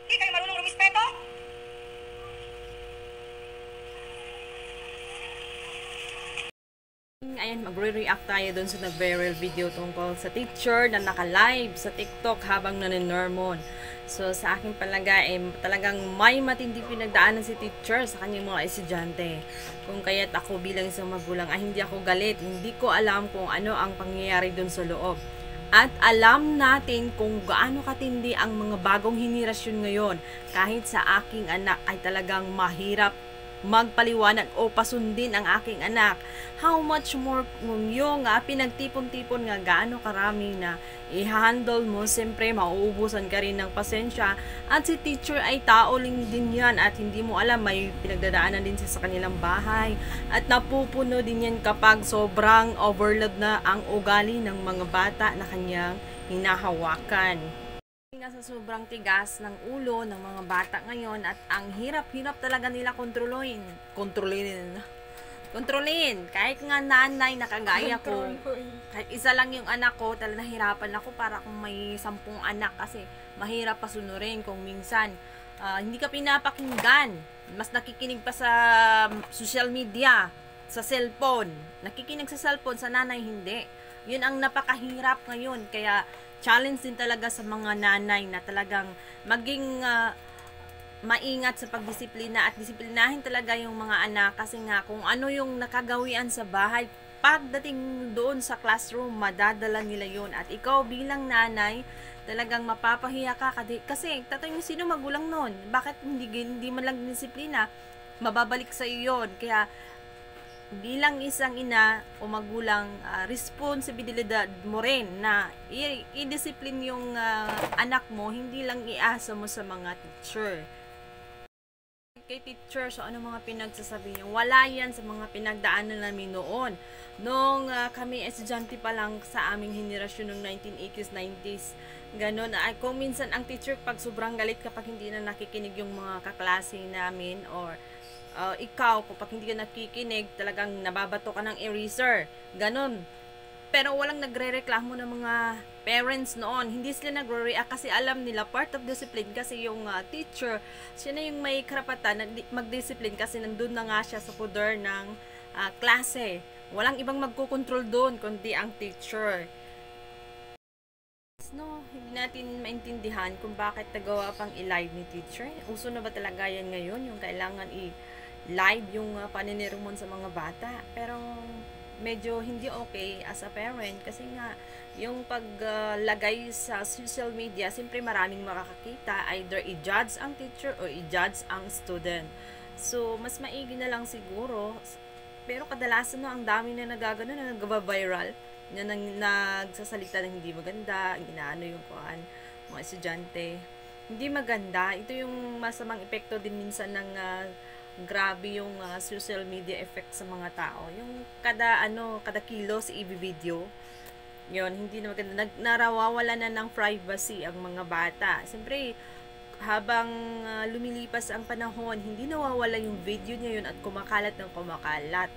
Hindi kayo marunong rumispeto? Ayan, magre-react tayo dun sa nag-viral video tungkol sa teacher na naka-live sa TikTok habang naninormon. So, sa aking palagay, talagang may matindi pinagdaanan si teacher sa kanyang mga estudyante. Kung kaya't ako bilang isang magulang ay hindi ako galit, hindi ko alam kung ano ang pangyayari dun sa loob. At alam natin kung gaano katindi ang mga bagong henerasyon ngayon. Kahit sa aking anak ay talagang mahirap magpaliwanag o pasundin ang aking anak. How much more kung yung pinagtipon-tipon nga gaano karami na i-handle mo, siyempre mauubusan ka rin ng pasensya. At si teacher ay tao lang din yan at hindi mo alam, may pinagdadaanan din siya sa kanilang bahay. At napupuno din yan kapag sobrang overload na ang ugali ng mga bata na kanyang hinahawakan. Nga sa sobrang tigas ng ulo ng mga bata ngayon at ang hirap-hirap talaga nila kontrolin. Kahit nga nanay na kagaya ko, kahit isa lang yung anak ko, talaga nahirapan ako para kung may 10 anak kasi mahirap pasunurin kung minsan hindi ka pinapakinggan. Mas nakikinig pa sa social media, sa cellphone. Nakikinig sa cellphone, sa nanay hindi. Yun ang napakahirap ngayon. Kaya challenge din talaga sa mga nanay na talagang maging maingat sa pagdisiplina at disiplinahin talaga yung mga anak kasi nga kung ano yung nakagawian sa bahay, pagdating doon sa classroom, madadala nila yun. At ikaw bilang nanay, talagang mapapahiya ka kasi tatanungin sino magulang nun? Bakit hindi man lang disiplina? Mababalik sa iyo yun. Kaya bilang isang ina o magulang, responsibilidad mo rin na i-discipline yung anak mo, hindi lang iasa mo sa mga teacher. Kay teacher, so ano mga pinagsasabi niyo? Wala yan sa mga pinagdaanan namin noon. Nung kami estudyante pa lang sa aming henerasyon ng 1980s, 90s, ganun. Ay, kung minsan ang teacher pag sobrang galit kapag hindi na nakikinig yung mga kaklase namin or ikaw, kapag hindi ka nakikinig, talagang nababato ka ng eraser. Ganon. Pero walang nagre-reklamo ng mga parents noon. Hindi sila nagre-react kasi alam nila part of discipline kasi yung teacher, siya na yung may karapatan na mag-discipline kasi nandun na nga siya sa poder ng klase. Walang ibang magkocontrol doon kundi ang teacher. No, hindi natin maintindihan kung bakit nagawa pang i-live ni teacher. Uso na ba talaga yan ngayon? Yung kailangan live yung paninirmon sa mga bata. Pero medyo hindi okay as a parent kasi nga yung paglagay sa social media, siyempre maraming makakakita, either i-judge ang teacher o i-judge ang student. So, mas maigi na lang siguro. Pero kadalasan no, ang dami na nagagano na nag-viral na nagsasalita ng hindi maganda, inaano yung mga estudyante. Hindi maganda. Ito yung masamang epekto din minsan ng grabe yung social media effect sa mga tao. Yung kada kilos i-video. Yon, hindi na maganda. Narawawala na ng privacy ang mga bata. Siyempre, habang lumilipas ang panahon, hindi nawawala yung video niya yun at kumakalat ng kumakalat.